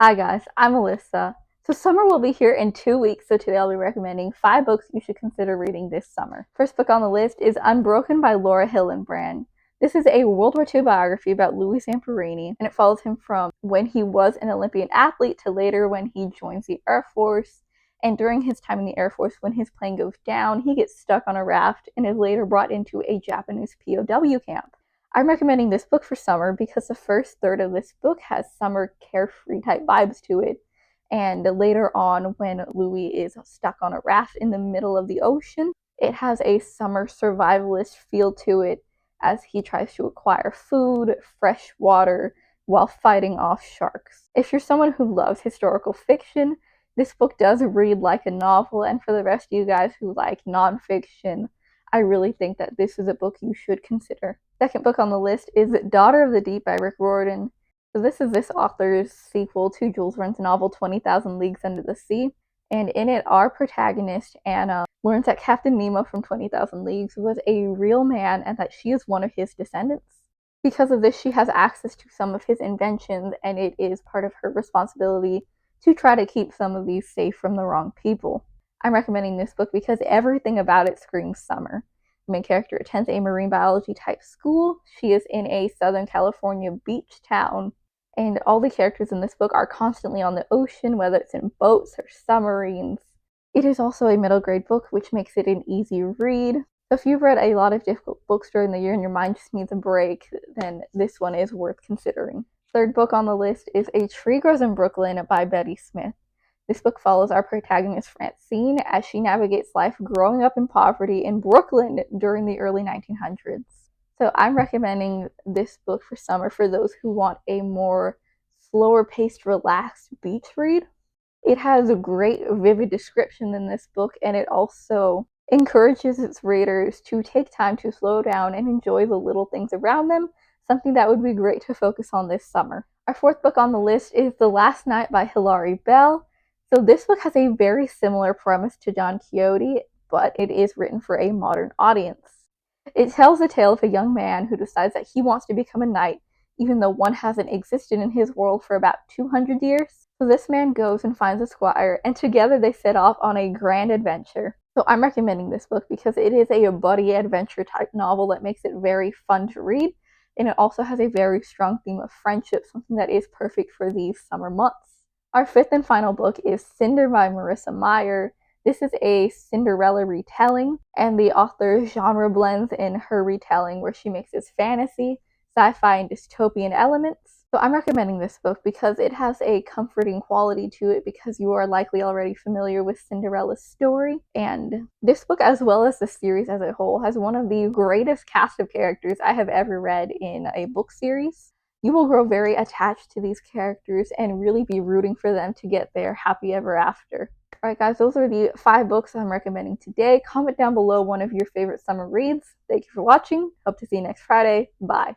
Hi guys, I'm Melissa. So summer will be here in 2 weeks, so today I'll be recommending 5 books you should consider reading this summer. First book on the list is Unbroken by Hillenbrand. This is a World War II biography about Louis Zamperini, and it follows him from when he was an Olympian athlete to later when he joins the Air Force. And during his time in the Air Force, when his plane goes down, he gets stuck on a raft and is later brought into a Japanese POW camp. I'm recommending this book for summer because the first third of this book has summer carefree type vibes to it. And later on, when Louis is stuck on a raft in the middle of the ocean, it has a summer survivalist feel to it as he tries to acquire food, fresh water, while fighting off sharks. If you're someone who loves historical fiction, this book does read like a novel, and for the rest of you guys who like nonfiction, I really think that this is a book you should consider. Second book on the list is Daughter of the Deep by Riordan. So this is this author's sequel to Jules Verne's novel 20,000 Leagues Under the Sea. And in it, our protagonist, Anna, learns that Captain Nemo from 20,000 Leagues was a real man and that she is one of his descendants. Because of this, she has access to some of his inventions, and it is part of her responsibility to try to keep some of these safe from the wrong people. I'm recommending this book because everything about it screams summer. The main character attends a marine biology type school. She is in a Southern California beach town, and all the characters in this book are constantly on the ocean, whether it's in boats or submarines. It is also a middle grade book, which makes it an easy read. So if you've read a lot of difficult books during the year and your mind just needs a break, then this one is worth considering. Third book on the list is A Tree Grows in Brooklyn by Betty Smith. This book follows our protagonist Francine as she navigates life growing up in poverty in Brooklyn during the early 1900s. So I'm recommending this book for summer for those who want a more slower paced, relaxed beach read. It has a great, vivid description in this book, and it also encourages its readers to take time to slow down and enjoy the little things around them, something that would be great to focus on this summer. Our fourth book on the list is The Last Night by Hilari. So this book has a very similar premise to Don Quixote, but it is written for a modern audience. It tells the tale of a young man who decides that he wants to become a knight, even though one hasn't existed in his world for about 200 years. So this man goes and finds a squire, and together they set off on a grand adventure. So I'm recommending this book because it is a buddy adventure type novel that makes it very fun to read, and it also has a very strong theme of friendship, something that is perfect for these summer months. Our fifth and final book is Cinder by Marissa Meyer. This is a Cinderella retelling, and the author's genre blends in her retelling where she mixes fantasy, sci-fi, and dystopian elements. So I'm recommending this book because it has a comforting quality to it because you are likely already familiar with Cinderella's story. And this book, as well as the series as a whole, has one of the greatest cast of characters I have ever read in a book series. You will grow very attached to these characters and really be rooting for them to get their happy ever after. Alright guys, those are the 5 books I'm recommending today. Comment down below one of your favorite summer reads. Thank you for watching. Hope to see you next Friday. Bye.